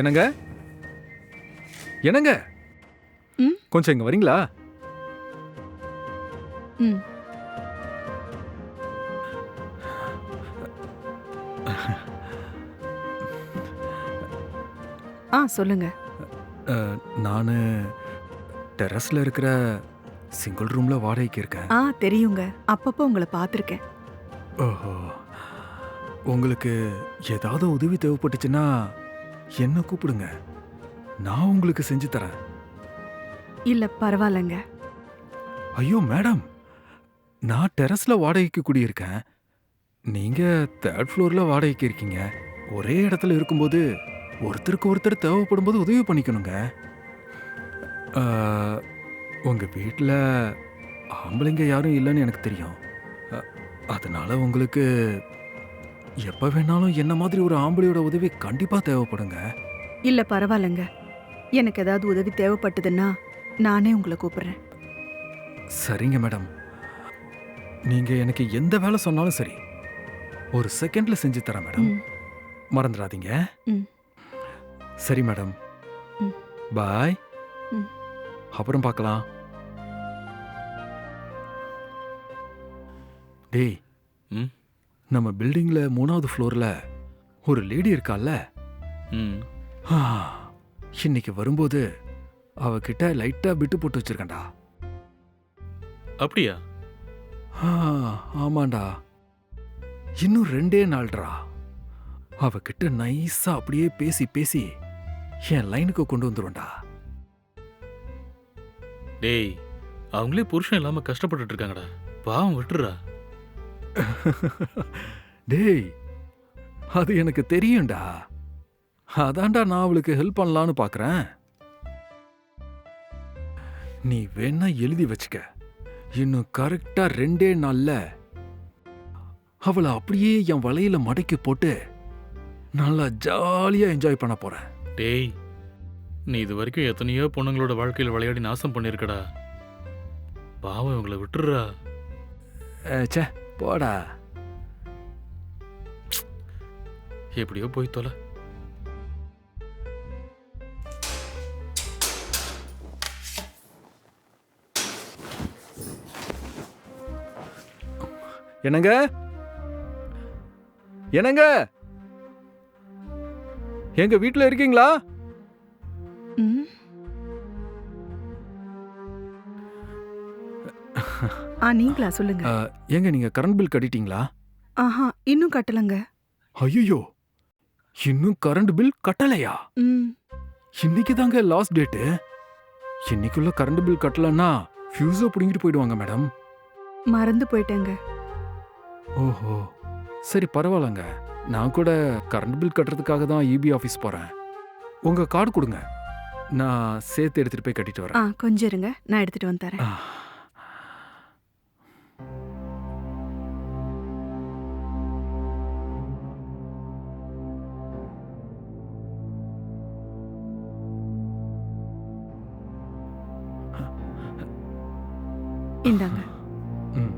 என்னங்க என்னங்க ம் கொஞ்சம் இங்க வரீங்களா? ம் சொல்லுங்க. நான் டெரஸ்ல இருக்கிற சிங்கிள் ரூம்ல வாடகைக்கு இருக்கேன். தெரியுங்க. அப்பப்போ உங்கள பார்த்துருக்கேன். ஓஹோ, உங்களுக்கு ஏதாவது உதவி தேவைப்பட்டுச்சுன்னா என்ன கூப்பிடுங்க, நான் உங்களுக்கு செஞ்சு தரேன். இல்ல பரவாயில்லங்க. ஐயோ மேடம், நான் டெரஸ்ல வாடகைக்கு குடியிருக்கேன். நீங்க தேர்ட் ஃப்ளோர்ல வாடகைக்கு இருக்கீங்க. ஒரே இடத்துல இருக்கும்போது ஒருத்தருக்கு ஒருத்தர் தேவைப்படும் போது உதவி பண்ணிக்கணுங்க. ஆ, உங்க வீட்டில் ஆம்பளைங்க யாரும் இல்லைன்னு எனக்கு தெரியும். அ, அதனால உங்களுக்கு எப்ப வேணாலும் என்ன மாதிரி ஒரு ஆம்பளையோட உதவி கண்டிப்பா தேவைப்படுங்க. இல்ல பரவாயில்லங்க. எனக்கு ஏதாவது உதவி தேவைப்பட்டதுன்னா நானே உங்கள கூப்பிடுறேன். சரிங்க மேடம், நீங்க எனக்கு எந்த வேலை சொன்னாலும் சரி, ஒரு செகண்ட்ல செஞ்சு தரேன் மேடம். ம் மறந்துடாதீங்க. ம் சரி மேடம், ம் பாய். ம் அப்புறம் பார்க்கலாம். டேய், ம் நம்ம பில்டிங்ல 3வது ஃப்ளோர்ல ஒரு லேடி இருக்கால்ல, ம் ஆ, இன்னைக்கு வரும்போது அவகிட்ட லைட்டா பிட்டு போட்டு வச்சிருக்கேன்டா. அப்படியா? ஆ, ஆமாண்டா, இன்னும் 2 நாள்டா. அவகிட்ட நைஸா அப்படியே பேசி பேசி என் லைனுக்கு கொண்டு வந்துருவேன்டா. டேய், அவங்களே புருஷன் இல்லாம கஷ்டப்பட்டுட்டு இருக்காங்கடா. பாவம் விட்டுறா. டேய், அது எனக்கு தெரியும்டா. அதான்டா நான் அவளுக்கு ஹெல்ப் பண்ணலான்னு பார்க்கறேன். நீ வேணா எழுதி வச்சுக்க, இன்னும் கரெக்டா 2 நாள்ல அவளை அப்படியே என் வலையில மடக்கி போட்டு நல்லா ஜாலியா என்ஜாய் பண்ண போறேன். டேய், நீ இது வரைக்கும் எத்தனையோ பொண்ணுங்களோட வாழ்க்கையில் விளையாடி நாசம் பண்ணிருக்கடா. பாவம் இவங்களை விட்டுறா. ச்சே, போடா. எப்படியோ போய் தொலை. என்னங்க என்னங்க, எங்க வீட்ல இருக்கீங்களா? ம் நீங்களா சொல்லுங்க. ஏங்க, நீங்க கரண்ட் பில் கட்டிட்டீங்களா? இன்னும் கட்டலங்க. ஐயோ, இன்னும் கரண்ட் பில் கட்டலையா? ம் இன்னைக்கு தாங்க லாஸ்ட் டேட்டு. இன்னைக்குள்ள கரண்ட் பில் கட்டலன்னா ஃபியூஸை பிடுங்கிட்டு போயிடுவாங்க மேடம். மறந்து போயிட்டேங்க. ஓஹோ, சரி பரவாயில்லங்க. நான் கூட கரண்ட் பில் கட்டுறதுக்காக தான் இபி ஆஃபீஸ் போறேன். உங்க கார்டு கொடுங்க, நான் சேர்த்து எடுத்துட்டு போய் கட்டிட்டு வரேன். கொஞ்சம் இருங்க, நான் எடுத்துட்டு வந்து தரேன். ஆ. இந்தாங்க. ம்.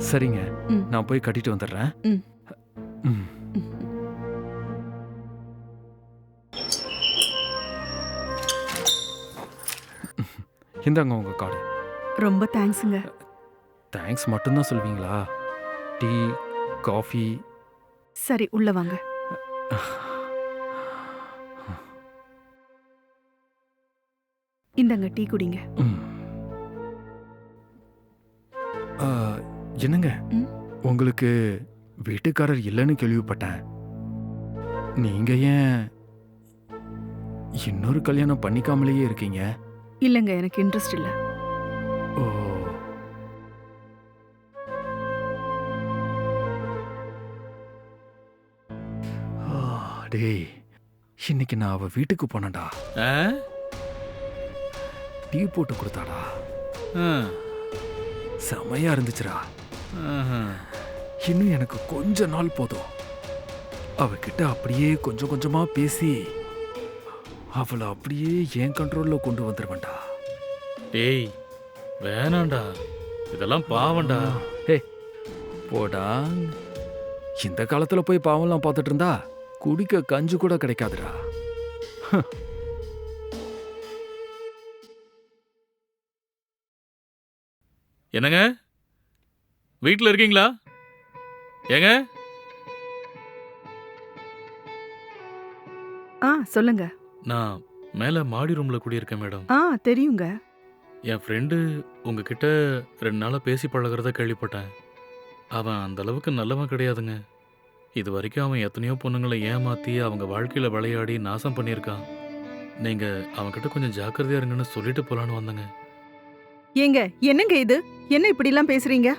சரிங்க, ம் நான் போய் கட்டிட்டு வந்துடுறேன். ம் ம். ம். இந்தாங்க உங்க கார்டு. ரொம்ப தேங்க்ஸுங்க. தேங்க்ஸ் மட்டும்தான் சொல்வீங்களா? Tea, coffee? சரி உள்ள வாங்க. இந்தாங்க டீ குடிங்க. ம். ஆ, என்னங்க, ம் உங்களுக்கு வீட்டுக்காரர் இல்லைன்னு கேள்விப்பட்டேன். நீங்க ஏன் இன்னொரு கல்யாணம் பண்ணிக்காமலேயே இருக்கீங்க? இல்லங்க, எனக்கு இன்ட்ரெஸ்ட் இல்ல. ஓ, ஆ, டேய், இன்னைக்கு நான் அவ வீட்டுக்கு போனேன்டா. ஆ? டீ போட்டு கொடுத்தாடா, ஆ. செமையா இருந்துச்சுடா. ஆஹா. இன்னும் எனக்கு கொஞ்ச நாள் போதும். அவகிட்ட அப்படியே கொஞ்சம் கொஞ்சமா பேசி அவளை அப்படியே என் கண்ட்ரோல்ல கொண்டு வந்துருவேன்டா. டேய், வேணாண்டா. இதெல்லாம் பாவம்டா. ஹே, போடா. இந்த காலத்துல போய் பாவம்லாம் பார்த்துட்டு இருந்தா குடிக்க கஞ்சி கூட கிடைக்காதுடா. என்னங்க, வீட்டில் இருக்கீங்களா? ஏங்க, சொல்லுங்க. நான் மேலே மாடி ரூமில் குடியிருக்கேன் மேடம். தெரியுங்க. என் ஃப்ரெண்டு உங்ககிட்ட 2 நாளாக பேசி பழகுறத கேள்விப்பட்டேன். அவன் அந்த அளவுக்கு நல்லவன் கிடையாதுங்க. இது வரைக்கும் அவன் எத்தனையோ பொண்ணுங்களை ஏமாற்றி அவங்க வாழ்க்கையில் விளையாடி நாசம் பண்ணியிருக்கான். நீங்கள் அவன்கிட்ட கொஞ்சம் ஜாக்கிரதையா இருங்கன்னு சொல்லிட்டு போகலான்னு வந்தேங்க. ஏங்க, என்னங்க இது? என்ன இப்படிலாம் பேசுறீங்க?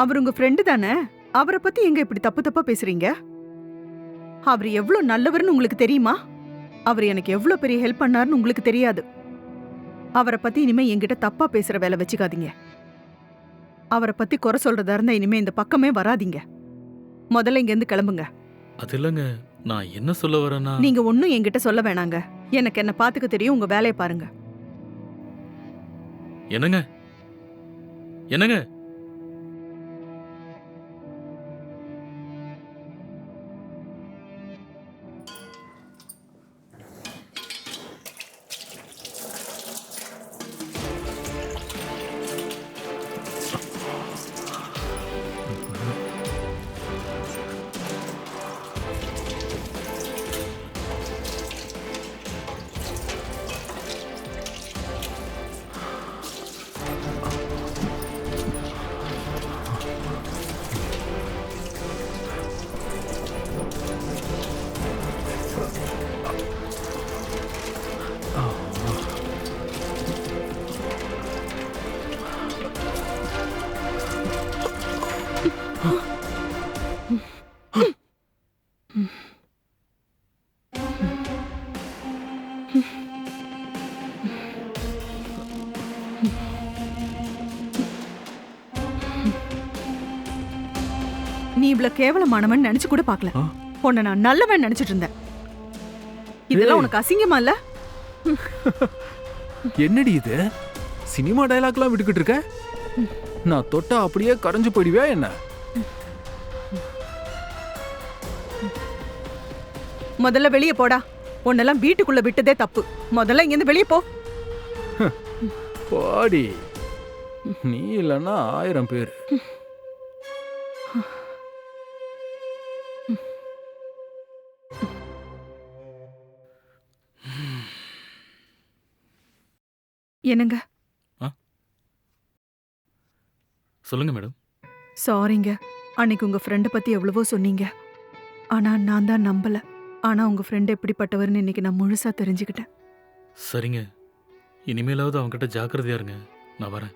அவர் உங்க ஃப்ரெண்டு தானே? அவரை பத்தி எங்க இப்படி தப்பு தப்பா பேசுறீங்க? அவர் எவ்வளவு நல்லவர்னு உங்களுக்கு தெரியுமா? அவர் எனக்கு எவ்வளவு பெரிய ஹெல்ப் பண்ணாருன்னு உங்களுக்கு தெரியாது. அவரை பத்தி இனிமே என்கிட்ட தப்பா பேசுற வேலை வச்சுக்காதீங்க. அவரை பத்தி குறை சொல்றதா இருந்தா இனிமே இந்த பக்கமே வராதீங்க. முதல்ல இங்க இருந்து கிளம்புங்க. அது இல்லைங்க, நான் என்ன சொல்ல வரேன்னா, நீங்க ஒன்னும் என்கிட்ட சொல்ல வேணாங்க. எனக்கு என்ன பாத்துக்க தெரியும். உங்க வேலையை பாருங்க. என்னங்க என்னங்க நீ இவ்வளவு கேவலமானவன் நினைச்சு கூட பார்க்கல. ஆ? உன்னை நான் நல்லவன் நினைச்சிட்டு இருந்தேன். இதெல்லாம் ஏய். உனக்கு அசிங்கமா இல்ல? என்னடி இது? சினிமா டயலாக்லாம் விட்டுக்கிட்டு இருக்க? நான் தொட்டா அப்படியே கரைஞ்சு போயிடுவியா என்ன? முதல்ல வெளியே போடா. உன்னெல்லாம் வீட்டுக்குள்ள விட்டதே தப்பு. முதல்ல இங்க இருந்து வெளியே போ. போடி. நீ இல்லைன்னா 1000 பேர். என்னங்க? சொல்லுங்க மேடம். சாரிங்க. அன்னைக்கு உங்க ஃப்ரெண்டை பத்தி எவ்வளவோ சொன்னீங்க. ஆனா நான் தான் நம்பல. ஆனா உங்க ஃப்ரெண்ட் எப்படிப்பட்டவர்னு இன்னைக்கு நான் முழுசா தெரிஞ்சுக்கிட்டேன். சரிங்க, இனிமேலாவது அவன்கிட்ட ஜாக்கிரதையா இருங்க. நான் வரேன்.